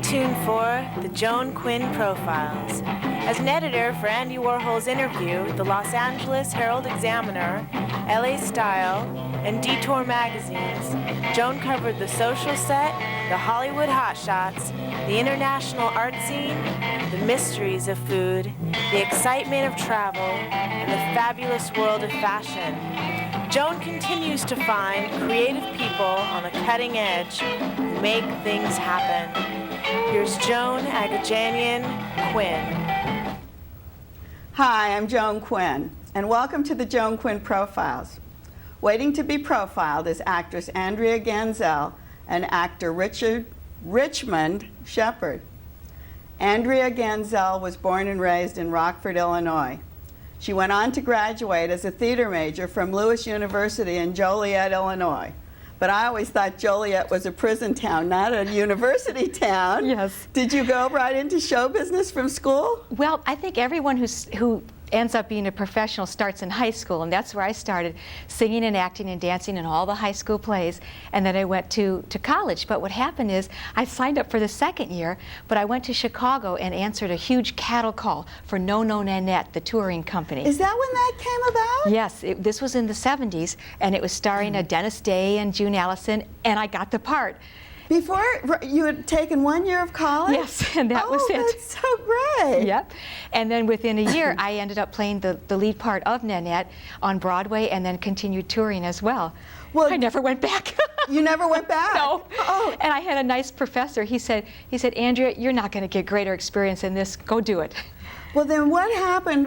tuned for the Joan Quinn Profiles. As an editor for Andy Warhol's Interview, the Los Angeles Herald-Examiner, LA Style, and Detour magazines, Joan covered the social set, the Hollywood hotshots, the international art scene, the mysteries of food, the excitement of travel, and the fabulous world of fashion. Joan continues to find creative people on the cutting edge who make things happen. Here's Joan Quinn. Hi, I'm Joan Quinn, and welcome to the Joan Quinn Profiles. Waiting to be profiled is actress Andrea Ganzel and actor Richmond Shepard. Andrea Ganzel was born and raised in Rockford, Illinois. She went on to graduate as a theater major from Lewis University in Joliet, Illinois. But I always thought Joliet was a prison town, not a university town. Yes. Did you go right into show business from school? Well, I think everyone who ends up being a professional starts in high school, and that's where I started, singing and acting and dancing in all the high school plays, and then I went to college. But what happened is I signed up for the second year, but I went to Chicago and answered a huge cattle call for No No Nanette, the touring company. Is that when that came about? Yes, this was in the 70s, and it was starring Dennis Day and June Allison, and I got the part. Before you had taken 1 year of college? Yes, and that was it. Oh, that's so great. Yep. And then within a year, I ended up playing the lead part of Nanette on Broadway and then continued touring as well. Well, I never went back. You never went back? No. Oh. And I had a nice professor. He said, Andrea, you're not going to get greater experience in this. Go do it. Well, then what happened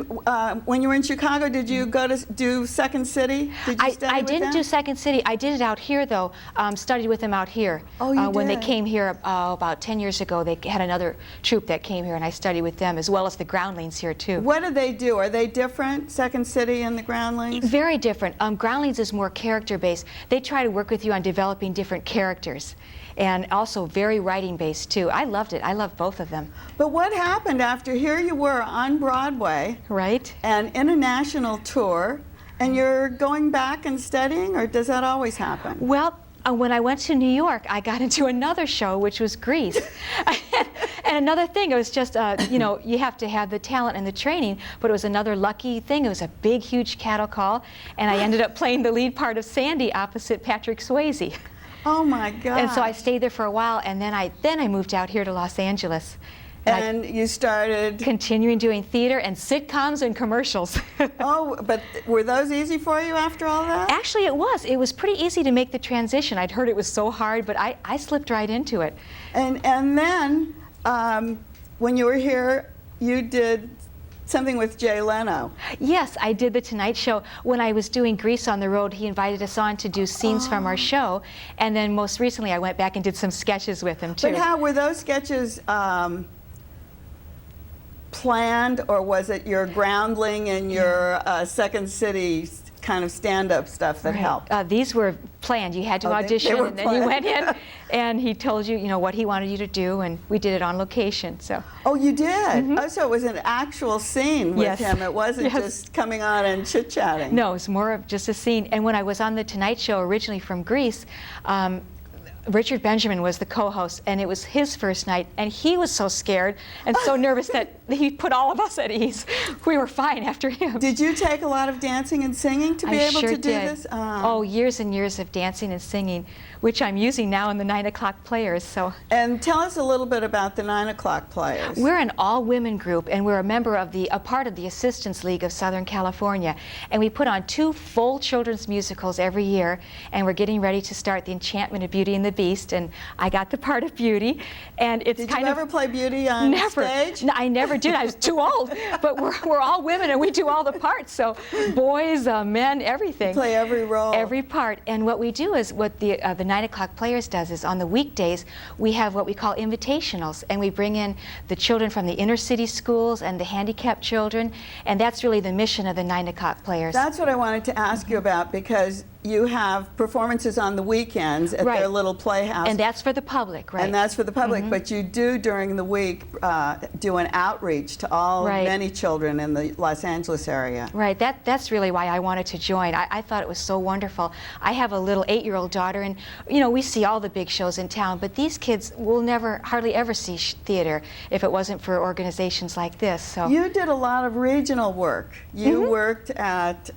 when you were in Chicago? Did you go to do Second City? Did you study I with didn't them? do Second City. I did it out here, though. Studied with them out here. Oh, you When they did? came here about 10 years ago, they had another troupe that came here, and I studied with them, as well as the Groundlings here, too. What do they do? Are they different, Second City and the Groundlings? Very different. Groundlings is more character-based. They try to work with you on developing different characters, and also very writing-based, too. I loved it. I loved both of them. But what happened after here you were on Broadway? Right. And in a national tour, and you're going back and studying, or does that always happen? Well, when I went to New York, I got into another show, which was Grease. And another thing, it was just, you know, you have to have the talent and the training, but it was another lucky thing. It was a big, huge cattle call, and I ended up playing the lead part of Sandy opposite Patrick Swayze. Oh my God! And so I stayed there for a while, and then I moved out here to Los Angeles. And you started continuing doing theater and sitcoms and commercials. Oh, but were those easy for you after all that? Actually, it was. It was pretty easy to make the transition. I'd heard it was so hard, but I slipped right into it. And then when you were here, you did something with Jay Leno. Yes, I did The Tonight Show. When I was doing Grease on the road, he invited us on to do scenes from our show, and then most recently I went back and did some sketches with him too. But how were those sketches planned, or was it your Groundling and your Second City kind of stand-up stuff that helped? These were planned. You had to audition, and then you went in, and he told you, what he wanted you to do, and we did it on location. So. Oh, you did? Oh, so it was an actual scene with him. It wasn't just coming on and chit-chatting. No, it was more of just a scene. And when I was on The Tonight Show, originally from Greece, Richard Benjamin was the co-host, and it was his first night, and he was so scared and so nervous that he put all of us at ease. We were fine after him. Did you take a lot of dancing and singing to be able to do this? Oh, years and years of dancing and singing, which I'm using now in the 9 O'Clock Players. So. And tell us a little bit about the 9 O'Clock Players. We're an all-women group, and we're a part of the Assistance League of Southern California, and we put on 2 full children's musicals every year, and we're getting ready to start The Enchantment of Beauty and the Beast, and I got the part of Beauty, and it's Did you ever play Beauty on stage? No, I never did. I was too old. But we're all women, and we do all the parts. So boys, men, everything. You play every role. Every part. And what we do is what the 9 O'Clock Players does is on the weekdays we have what we call invitationals, and we bring in the children from the inner city schools and the handicapped children, and that's really the mission of the 9 O'Clock Players. That's what I wanted to ask you about, because you have performances on the weekends at Right. their little playhouse. And that's for the public, right? And that's for the public, but you do during the week do an outreach to all Right. many children in the Los Angeles area. Right, that's really why I wanted to join. I thought it was so wonderful. I have a little 8-year-old daughter, and you know, we see all the big shows in town, but these kids will hardly ever see theater if it wasn't for organizations like this. So You did a lot of regional work. You worked at,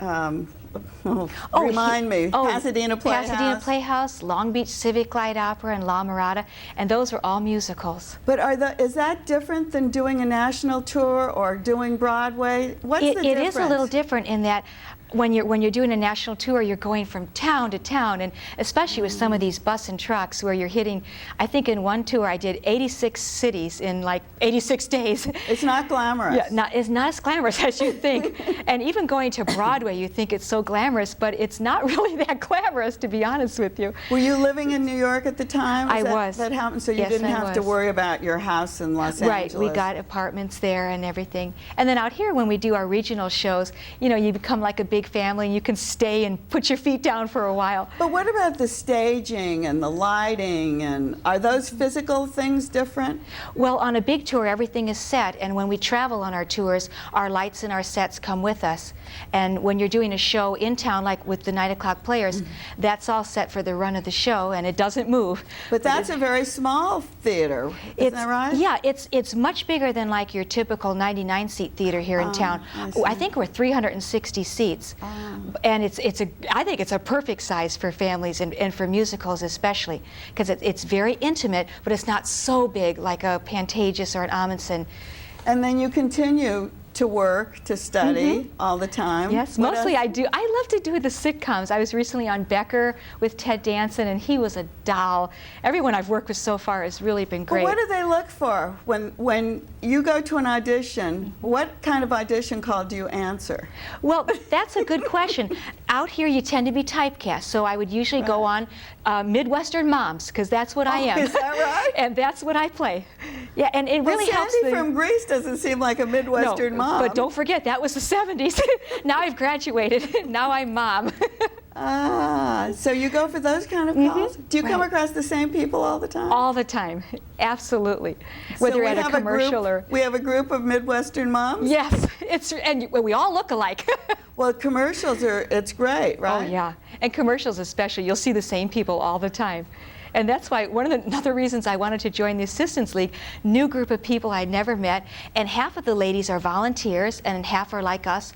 remind me, Pasadena Playhouse. Pasadena Playhouse, Long Beach Civic Light Opera, and La Mirada, and those were all musicals. But is that different than doing a national tour or doing Broadway? What's the difference? It is a little different in that when you're doing a national tour, you're going from town to town, and especially with some of these bus and trucks where you're hitting, I think in one tour I did 86 cities in like 86 days. It's not glamorous. Yeah, it's not as glamorous as you think. And even going to Broadway, you think it's so glamorous, but it's not really that glamorous, to be honest with you. Were you living in New York at the time? I was. That happened, so you Yes, didn't I have to was. worry about your house in Los Angeles. Right, we got apartments there and everything. And then out here, when we do our regional shows, you know, you become like a big family, and you can stay and put your feet down for a while. But what about the staging and the lighting, and are those physical things different? Well, on a big tour, everything is set, and when we travel on our tours, our lights and our sets come with us. And when you're doing a show in town, like with the 9 o'clock players, that's all set for the run of the show, and it doesn't move. But that's a very small theater, isn't that right? Yeah, it's much bigger than like your typical 99-seat theater here in town. I think we're 360 seats. And I think it's a perfect size for families and for musicals especially, because it's very intimate, but it's not so big like a Pantages or an Amundsen. And then you continue to work, to study all the time. Yes, What mostly else? I do. I love to do the sitcoms. I was recently on Becker with Ted Danson, and he was a doll. Everyone I've worked with so far has really been great. But what do they look for when you go to an audition? What kind of audition call do you answer? Well, that's a good question. Out here, you tend to be typecast, so I would usually go on Midwestern Moms, because that's what I am. Is that right? And that's what I play. Yeah, and it really well, helps. Sandy from Greece doesn't seem like a Midwestern mom. But don't forget, that was the 70s. Now I've graduated. Now I'm mom. So you go for those kind of calls? Do you come across the same people all the time? All the time, absolutely. Whether we at a have commercial or... We have a group of Midwestern moms? Yes, and we all look alike. Well, commercials it's great, right? Oh yeah, and commercials especially, you'll see the same people all the time. And that's why one of the other reasons I wanted to join the Assistants League, new group of people I'd never met, and half of the ladies are volunteers and half are like us,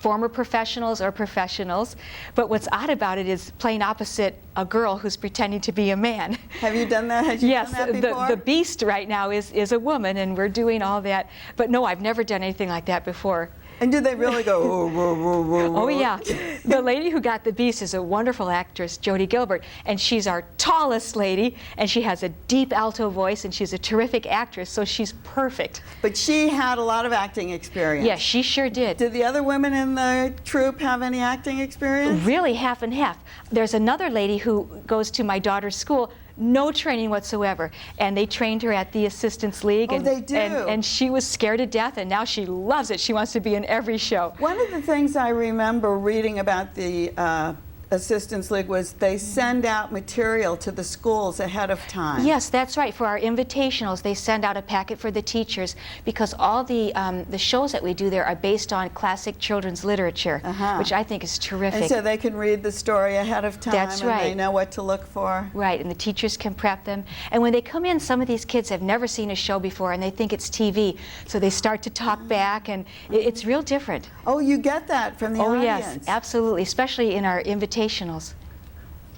former professionals or professionals. But what's odd about it is playing opposite a girl who's pretending to be a man. Have you done that? Have you Yes, done that before? the beast right now is a woman, and we're doing all that. But no, I've never done anything like that before. And do they really go, oh, whoa, whoa, whoa, whoa? Oh yeah, the lady who got the beast is a wonderful actress, Jodie Gilbert, and she's our tallest lady, and she has a deep alto voice, and she's a terrific actress, so she's perfect. But she had a lot of acting experience. Yes, she sure did. Did the other women in the troupe have any acting experience? Really half and half. There's another lady who goes to my daughter's school, no training whatsoever, and they trained her at the Assistants League. Oh, and, they do? And she was scared to death, and now she loves it. She wants to be in every show. One of the things I remember reading about the Assistants League was they send out material to the schools ahead of time. Yes, that's right. For our invitationals, they send out a packet for the teachers because all the shows that we do there are based on classic children's literature, which I think is terrific. And so they can read the story ahead of time. That's right. And they know what to look for. Right, and the teachers can prep them. And when they come in, some of these kids have never seen a show before, and they think it's TV. So they start to talk back, and it's real different. Oh, you get that from the Oh, audience. yes, absolutely, especially in our invitationals.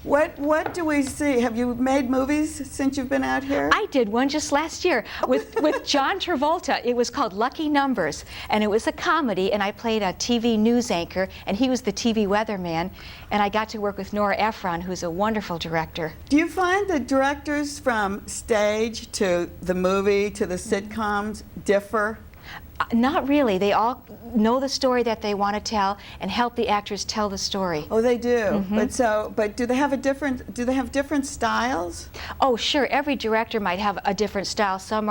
What do we see? Have you made movies since you've been out here? I did one just last year with John Travolta. It was called Lucky Numbers, and it was a comedy, and I played a TV news anchor, and he was the TV weatherman, and I got to work with Nora Ephron, who's a wonderful director. Do you find the directors from stage to the movie to the sitcoms differ? Not really. They all know the story that they want to tell and help the actors tell the story. Oh, they do. But do they have different styles? Oh, sure. Every director might have a different style. Some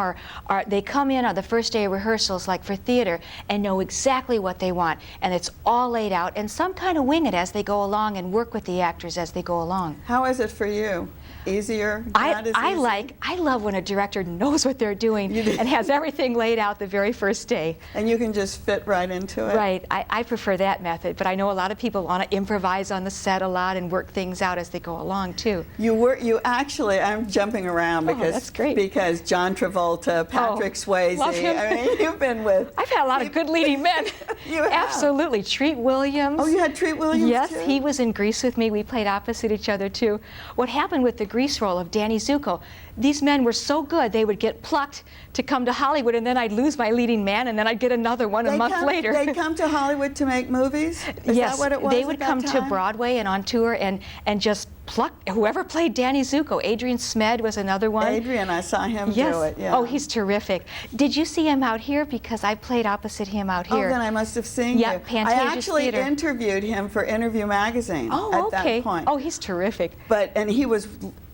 they come in on the first day of rehearsals, like for theater, and know exactly what they want, and it's all laid out. And some kind of wing it as they go along and work with the actors as they go along. How is it for you? Easier? Not as easy? I love when a director knows what they're doing and has everything laid out the very first day. And you can just fit right into it? Right. I prefer that method, but I know a lot of people want to improvise on the set a lot and work things out as they go along too. You actually, I'm jumping around because that's great. Because John Travolta, Patrick Swayze. Love him. I mean, you've been with. I've had a lot of good leading men. You have. Absolutely. Treat Williams. Oh, you had Treat Williams Yes, too? he was in Grease with me. We played opposite each other too. What happened with the Grease role of Danny Zuko, these men were so good they would get plucked to come to Hollywood, and then I'd lose my leading man, and then I'd get another one a month later. They come to Hollywood to make movies? Is Yes, that what it was they would at that come to time? Broadway and on tour and just pluck whoever played Danny Zuko. Adrian Smed was another one. Adrian, I saw him Yes. do it. Yeah. Oh, he's terrific. Did you see him out here? Because I played opposite him out here. Oh, then I must have seen Yeah, you. Pantages I actually Theater. interviewed him for Interview Magazine Oh, at okay. that point. Oh, he's terrific. And he was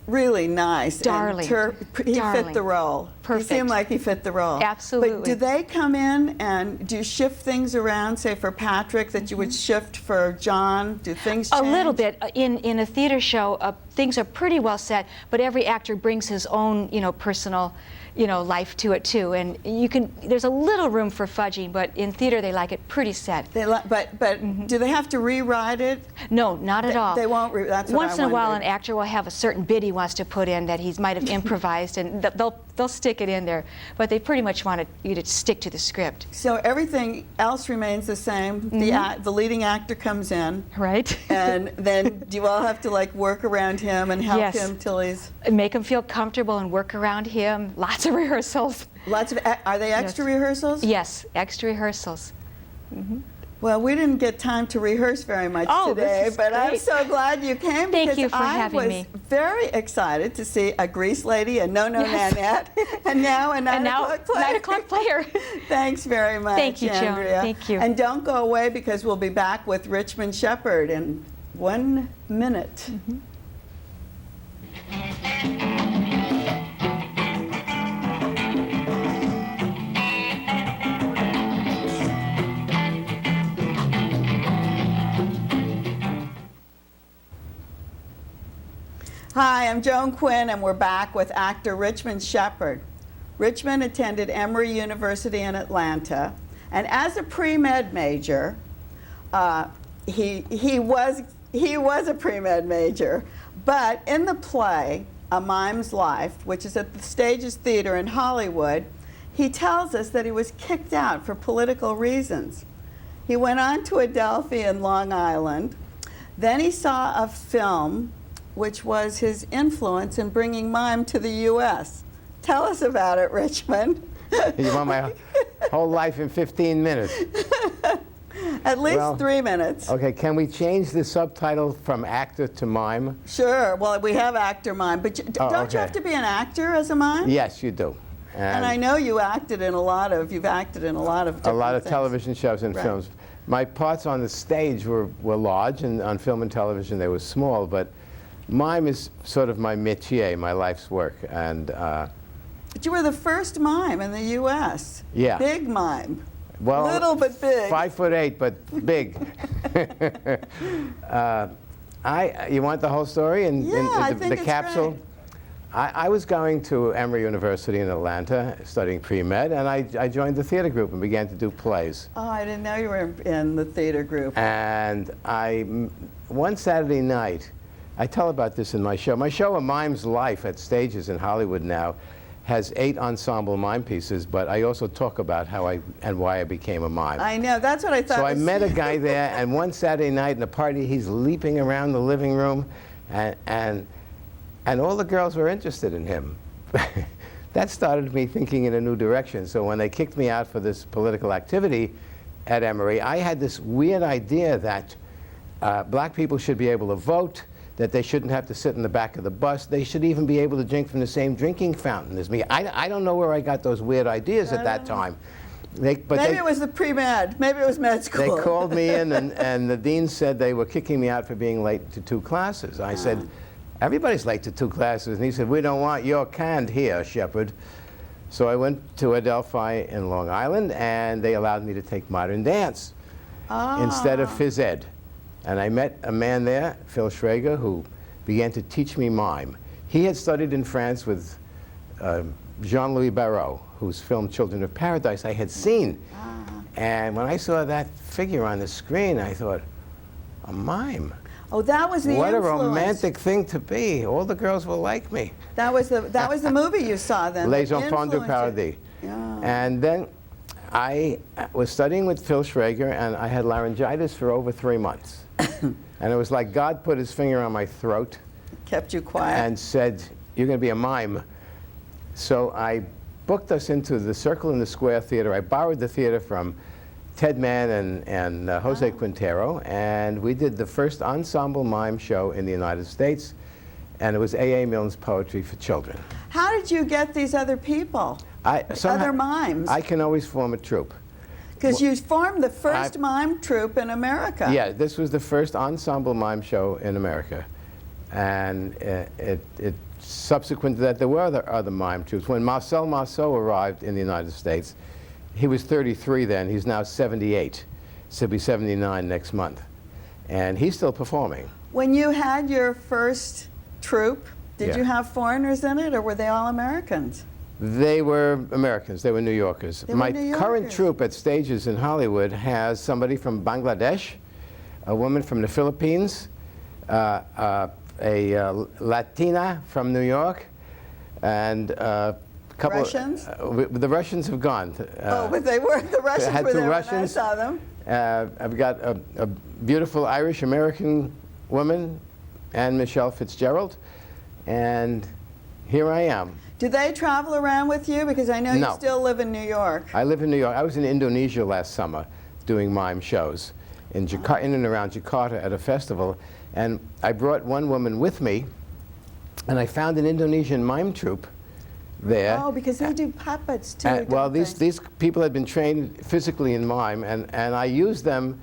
really nice. Darling. And he Darling. fit the role. Perfect. He seemed like he fit the role. Absolutely. But do they come in and do you shift things around, say for Patrick, that you would shift for John? Do things change? A little bit. In a theater show, things are pretty well set, but every actor brings his own, personal, life to it too. And there's a little room for fudging, but in theater they like it pretty set. But do they have to rewrite it? No, not at all. They won't. That's what Once I in a while, wondered. an actor will have a certain bit he wants to put in that he might have improvised, and they'll stick it in there. But they pretty much want you to stick to the script. So everything else remains the same. The leading actor comes in, Right. and then do you all have to work around him and help Yes. him till he's Make him feel comfortable and work around him. Lots of rehearsals. lots of. Are they extra rehearsals? Yes, extra rehearsals. Well, we didn't get time to rehearse very much Oh, today, this is but I'm great. so glad you came Thank because you for having me. I was very excited to see a Grease lady, a No-No Yes. Nanette, and now a 9 o'clock player. 9 o'clock player. Thanks very much, Thank you, Joan. Andrea. Thank you. And don't go away because we'll be back with Richmond Shepard in 1 minute. Hi, I'm Joan Quinn, and we're back with actor Richmond Shepard. Richmond attended Emory University in Atlanta, and as a pre-med major, he was a pre-med major. But in the play, A Mime's Life, which is at the Stages Theater in Hollywood, he tells us that he was kicked out for political reasons. He went on to Adelphi in Long Island. Then he saw a film which was his influence in bringing mime to the U.S. Tell us about it, Richmond. You want my whole life in 15 minutes? At least 3 minutes. Okay, can we change the subtitle from actor to mime? Sure. Well, we have actor mime, but don't you okay. have to be an actor as a mime? Yes, you do. And I know you've acted in a lot of different things. television shows and Right. films. My parts on the stage were large, and on film and television they were small, but mime is sort of my métier, my life's work. And But you were the first mime in the U.S. Yeah. Big mime. well, Little but big. 5'8", but big. You want the whole story and Yeah, I think the it's capsule? great. I was going to Emory University in Atlanta, studying pre-med, and I joined the theater group and began to do plays. Oh, I didn't know you were in the theater group. And one Saturday night, I tell about this in my show. My show, A Mime's Life, at Stages in Hollywood now, has 8 ensemble mime pieces, but I also talk about how and why I became a mime. I know, that's what I thought. So I met a guy there, and one Saturday night in a party, he's leaping around the living room, and all the girls were interested in him. That started me thinking in a new direction. So when they kicked me out for this political activity at Emory, I had this weird idea that black people should be able to vote, that they shouldn't have to sit in the back of the bus. They should even be able to drink from the same drinking fountain as me. I don't know where I got those weird ideas at that time. Maybe it was the pre-med. Maybe it was med school. They called me in, and the dean said they were kicking me out for being late to 2 classes. I said, everybody's late to 2 classes. And he said, we don't want your kind here, Shepard. So I went to Adelphi in Long Island, and they allowed me to take modern dance instead of phys ed. And I met a man there, Phil Schrager, who began to teach me mime. He had studied in France with Jean-Louis Barrault, whose film Children of Paradise I had seen. And when I saw that figure on the screen, I thought, a mime. Oh, that was the What influence. a romantic thing to be. All the girls will like me. That was the movie you saw then. Les Enfants du Paradis. Yeah. And then I was studying with Phil Schrager, and I had laryngitis for over 3 months. And it was like God put his finger on my throat. Kept you quiet. And said, you're going to be a mime. So I booked us into the Circle in the Square Theater. I borrowed the theater from Ted Mann and Jose Quintero, and we did the first ensemble mime show in the United States, and it was A.A. Milne's Poetry for Children. How did you get these other people? Other mimes? I can always form a troupe. Because you formed the first mime troupe in America. Yeah, this was the first ensemble mime show in America. And subsequent to that, there were other mime troupes. When Marcel Marceau arrived in the United States, he was 33 then. He's now 78. He'll be 79 next month. And he's still performing. When you had your first troupe, did you have foreigners in it, or were they all Americans? They were Americans. They were New Yorkers. They were My New Yorkers. current troupe at stages in Hollywood has somebody from Bangladesh, a woman from the Philippines, a Latina from New York, and a couple. Russians? The Russians have gone. But they were. The Russians had were two there Russians. when I saw them. I've got a beautiful Irish-American woman, Anne Michelle Fitzgerald, and here I am. Do they travel around with you? Because I know you still live in New York. I live in New York. I was in Indonesia last summer doing mime shows in and around Jakarta at a festival, and I brought one woman with me, and I found an Indonesian mime troupe there. Oh, because they do puppets too. Well, don't they? these people had been trained physically in mime, and I use them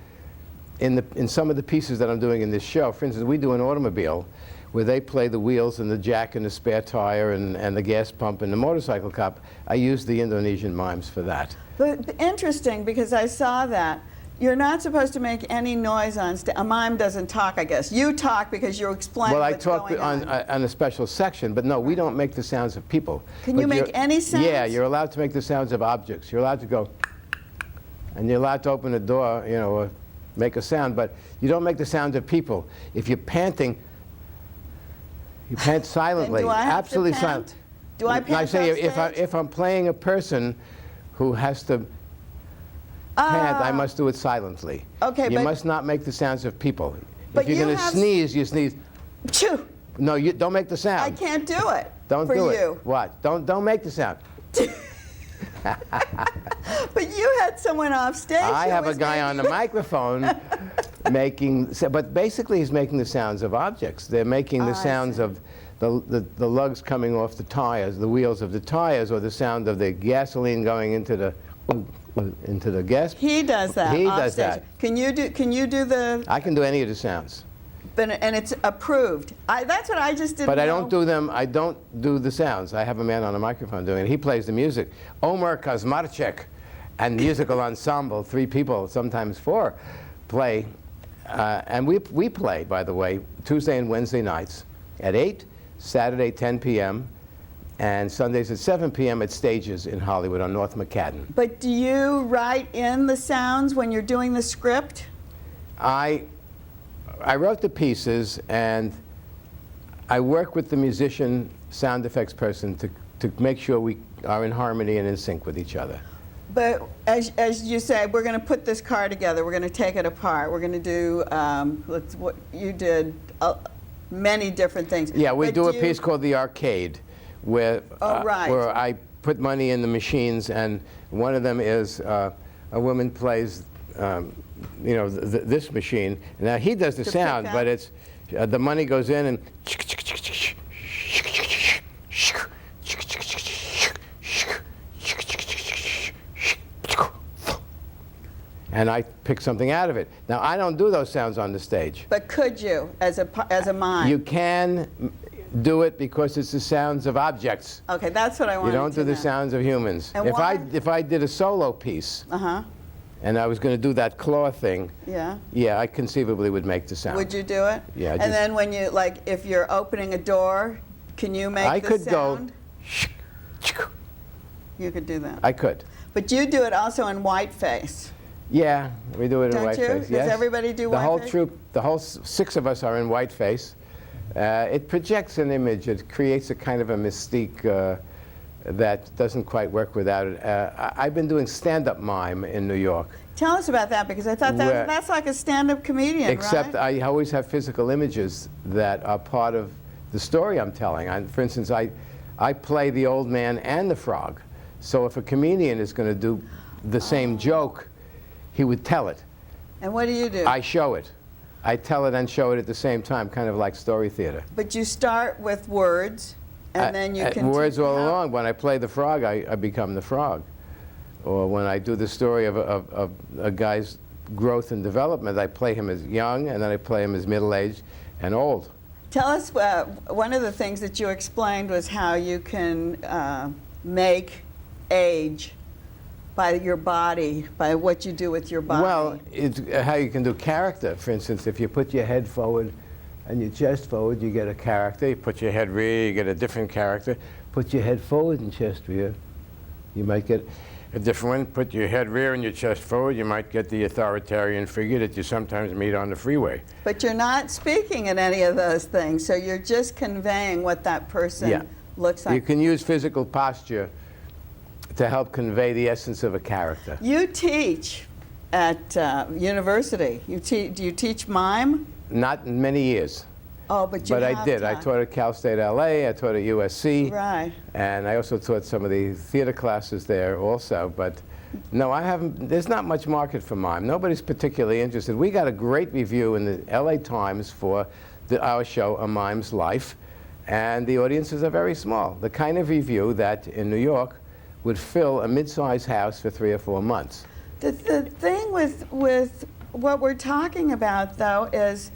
in some of the pieces that I'm doing in this show. For instance, we do an automobile where they play the wheels and the jack and the spare tire and the gas pump and the motorcycle cop. I use the Indonesian mimes for that. But interesting, because I saw that. You're not supposed to make any noise on stage. A mime doesn't talk, I guess. You talk because you're explaining what's going on. Well, I talk on a special section, but no, we don't make the sounds of people. Can you make any sounds? Yeah, you're allowed to make the sounds of objects. You're allowed to go, and you're allowed to open a door, you know, or make a sound, but you don't make the sounds of people. If you're panting, you pant silently, do I have absolutely to pant? silent. Do I pant I say off stage? if I'm playing a person who has to pant, I must do it silently. Okay, you but must not make the sounds of people. But If you're you going to have sneeze, you sneeze. Choo! No, you don't make the sound. I can't do it. Don't for do you. it. What? Don't make the sound. But you had someone off stage. I who have a was guy on the making- microphone but basically he's making the sounds of objects. They're making the sounds of the lugs coming off the tires, the wheels of the tires, or the sound of the gasoline going into the gas. He does that. He off does stage. that. Can you do the? I can do any of the sounds. And it's approved. That's what I just didn't But I know. don't do them. I don't do the sounds. I have a man on a microphone doing it. He plays the music. Omer Kazmarchek and musical ensemble, 3 people, sometimes 4, play. And we play, by the way, Tuesday and Wednesday nights at 8, Saturday 10 p.m., and Sundays at 7 p.m. at Stages in Hollywood on North McCadden. But do you write in the sounds when you're doing the script? I wrote the pieces, and I work with the musician, sound effects person to make sure we are in harmony and in sync with each other. But as you say, we're going to put this car together. We're going to take it apart. We're going to do what you did, many different things. Yeah, we But do a piece called The Arcade, where where I put money in the machines, and one of them is a woman plays, you know, this machine. Now he does the sound, but it's the money goes in and. and I pick something out of it. Now, I don't do those sounds on the stage. But could you, as a mime? You can do it because it's the sounds of objects. Okay, that's what I wanted You don't to do the know. sounds of humans. And If I did a solo piece, and I was going to do that claw thing, Yeah. I conceivably would make the sound. Would you do it? Yeah. And then when you, like, if you're opening a door, can you make I the could sound? go. You could do that. I could. But you do it also in whiteface. Yeah, we do it in Don't you? whiteface. Does Yes. everybody do The whole whiteface? troupe, the whole 6 of us are in whiteface. It projects an image. It creates a kind of a mystique that doesn't quite work without it. I've been doing stand-up mime in New York. Tell us about that, because I thought that's like a stand-up comedian, Except right? I always have physical images that are part of the story I'm telling. For instance, I play the old man and the frog. So if a comedian is going to do the same joke, he would tell it. And what do you do? I show it. I tell it and show it at the same time, kind of like story theater. But you start with words, and then you continue. Words all along. When I play the frog, I become the frog. Or when I do the story of a guy's growth and development, I play him as young, and then I play him as middle-aged and old. Tell us, one of the things that you explained was how you can make age by your body, by what you do with your body. Well, it's how you can do character. For instance, if you put your head forward and your chest forward, you get a character. You put your head rear, you get a different character. Put your head forward and chest rear, you might get a different one. Put your head rear and your chest forward, you might get the authoritarian figure that you sometimes meet on the freeway. But you're not speaking in any of those things, so you're just conveying what that person looks like. You can use physical posture to help convey the essence of a character. You teach at university. Do you teach mime? Not in many years. Oh, but you But have I did. I taught. taught at Cal State LA, I taught at USC. Right. And I also taught some of the theater classes there also. But no, I haven't, there's not much market for mime. Nobody's particularly interested. We got a great review in the LA Times for our show, A Mime's Life. And the audiences are very small. The kind of review that in New York would fill a mid-sized house for 3 or 4 months. The thing with what we're talking about, though, is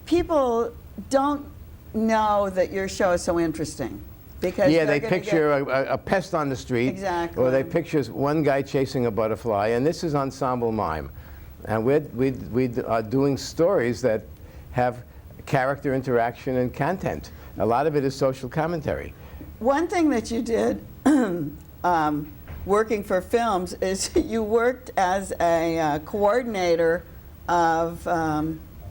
people don't know that your show is so interesting. Because Yeah, they're they gonna picture a pest on the street. Exactly. Or they picture one guy chasing a butterfly, and this is ensemble mime. And we are doing stories that have character interaction and content. A lot of it is social commentary. One thing that you did working for films is you worked as a coordinator of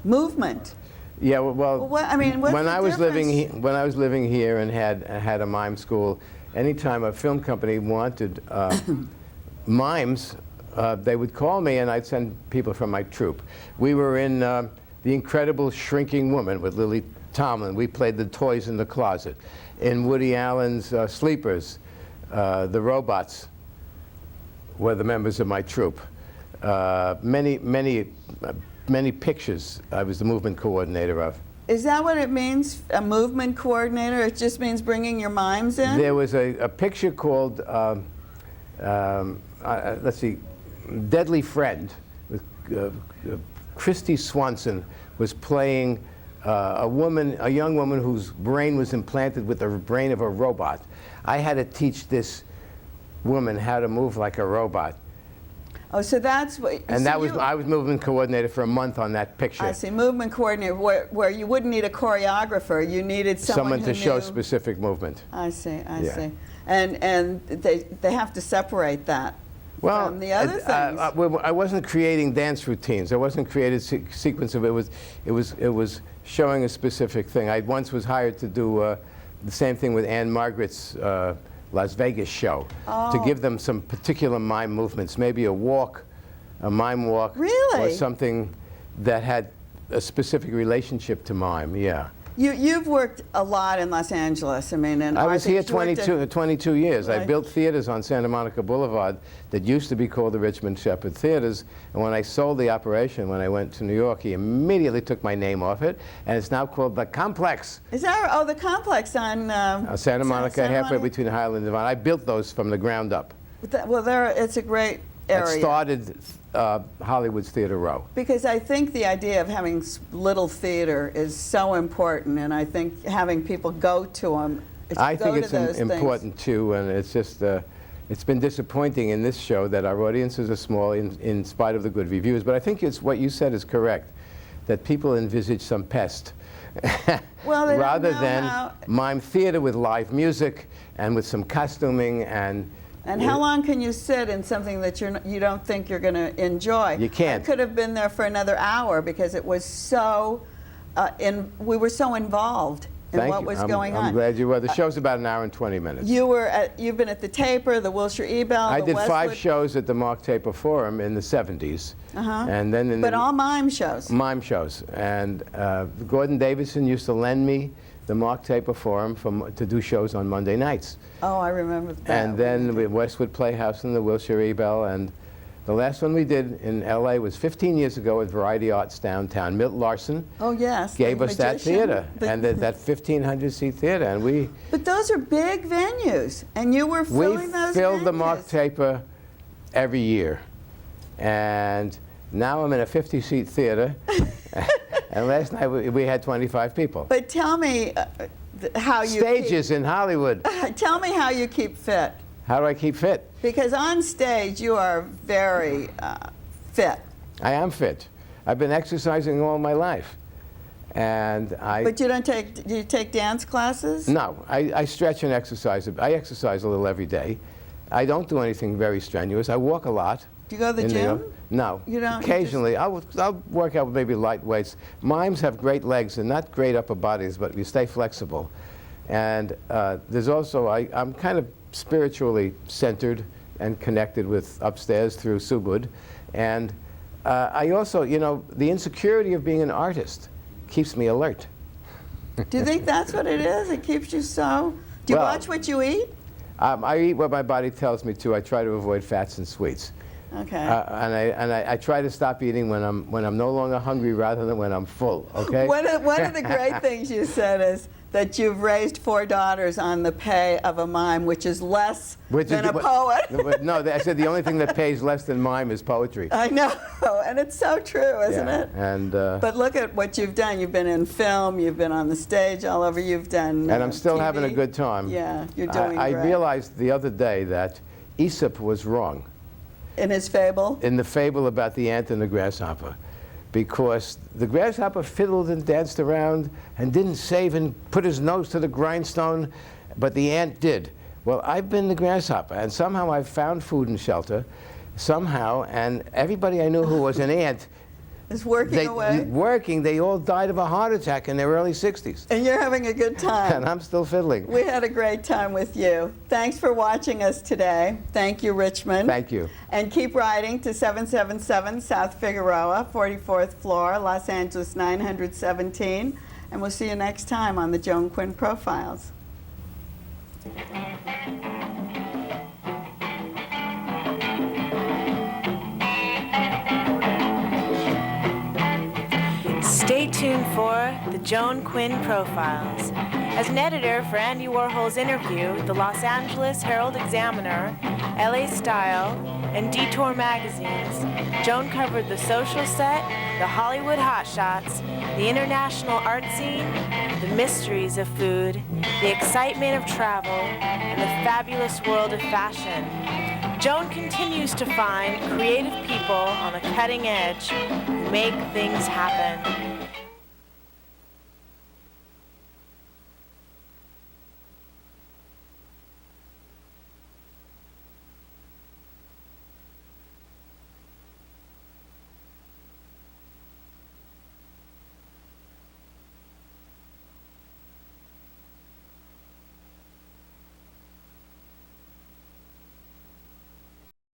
movement. Yeah, well, I mean, what's when the I was difference? when I was living here and had a mime school, anytime a film company wanted mimes, they would call me, and I'd send people from my troupe. We were in The Incredible Shrinking Woman with Lily Tomlin. We played the toys in the closet. In Woody Allen's Sleepers, the robots were the members of my troupe. Many pictures I was the movement coordinator of. Is that what it means, a movement coordinator? It just means bringing your mimes in? There was a picture called, let's see, Deadly Friend. With, Christy Swanson was playing a young woman whose brain was implanted with the brain of a robot. I had to teach this woman how to move like a robot. Oh, so that's what... And so I was movement coordinator for a month on that picture. I see, movement coordinator, where you wouldn't need a choreographer, you needed someone who to show knew- specific movement. I see, I Yeah. see. And they have to separate that from the other things. I wasn't creating dance routines. I wasn't creating sequence of it. It was showing a specific thing. I once was hired to do the same thing with Anne Margaret's Las Vegas show, to give them some particular mime movements, maybe a walk, a mime walk, Really? or something that had a specific relationship to mime. Yeah. You've worked a lot in Los Angeles. I mean, and I was think here you worked at- 22 years. I Right. built theaters on Santa Monica Boulevard that used to be called the Richmond Shepard Theaters. And when I sold the operation, when I went to New York, he immediately took my name off it. And it's now called the Complex. Is that, oh, the complex on... Santa Monica, Santa halfway Monica? between Highland and Vine. I built those from the ground up. Well, it's a great area. that started Hollywood's Theater Row. Because I think the idea of having little theater is so important, and I think having people go to them. I think it's important too, and it's just it's been disappointing in this show that our audiences are small in spite of the good reviews. But I think it's what you said is correct, that people envisage some pest. Well, rather than mime theater with live music and with some costuming and how long can you sit in something that you don't think you're going to enjoy? You can't. I could have been there for another hour because it was so, we were so involved in what was going on. I'm glad you were. The show's about an hour and 20 minutes. You've been at the Taper, the Wilshire Ebell, I the did Westwood. 5 shows at the Mark Taper Forum in the 70s. And then But all mime shows. Mime shows. And Gordon Davidson used to lend me the Mark Taper Forum to do shows on Monday nights. Oh, I remember that. And then the Westwood Playhouse and the Wilshire Ebell. And the last one we did in LA was 15 years ago at Variety Arts downtown. Milt Larson gave us that theater, and that 1,500-seat theater. And we. But those are big venues, and you were filling those venues. We filled the Mark Taper every year. And now I'm in a 50-seat theater. And last night we had 25 people. But tell me how you Stages in Hollywood. Tell me how you keep fit. How do I keep fit? Because on stage you are very fit. I am fit. I've been exercising all my life. And But you don't take, do you take dance classes? No, I stretch and exercise. I exercise a little every day. I don't do anything very strenuous. I walk a lot. Do you go to the gym? No. You don't? Occasionally. I'll work out with maybe light weights. Mimes have great legs and not great upper bodies, but we stay flexible. And there's also, I'm kind of spiritually centered and connected with upstairs through Subud. And I also, you know, the insecurity of being an artist keeps me alert. Do you think that's what it is? It keeps you so... Do you watch what you eat? I eat what my body tells me to. I try to avoid fats and sweets. Okay. And I try to stop eating when I'm no longer hungry rather than when I'm full, okay? One of the great things you said is that you've raised 4 daughters on the pay of a mime, which is less than a poet. No, I said the only thing that pays less than mime is poetry. I know, and it's so true, isn't it? And, but look at what you've done. You've been in film, you've been on the stage all over, you've done And I'm still TV. having a good time. Yeah, you're doing I great. realized the other day that Aesop was wrong. In his fable? In the fable about the ant and the grasshopper. Because the grasshopper fiddled and danced around and didn't save and put his nose to the grindstone, but the ant did. Well, I've been the grasshopper, and somehow I've found food and shelter, somehow, and everybody I knew who was an ant is working away? They all died of a heart attack in their early 60s. And you're having a good time. And I'm still fiddling. We had a great time with you. Thanks for watching us today. Thank you, Richmond. Thank you. And keep writing to 777 South Figueroa, 44th floor, Los Angeles 917. And we'll see you next time on the Joan Quinn Profiles. Stay tuned for the Joan Quinn Profiles. As an editor for Andy Warhol's Interview, the Los Angeles Herald-Examiner, LA Style, and Detour magazines, Joan covered the social set, the Hollywood hotshots, the international art scene, the mysteries of food, the excitement of travel, and the fabulous world of fashion. Joan continues to find creative people on the cutting edge who make things happen.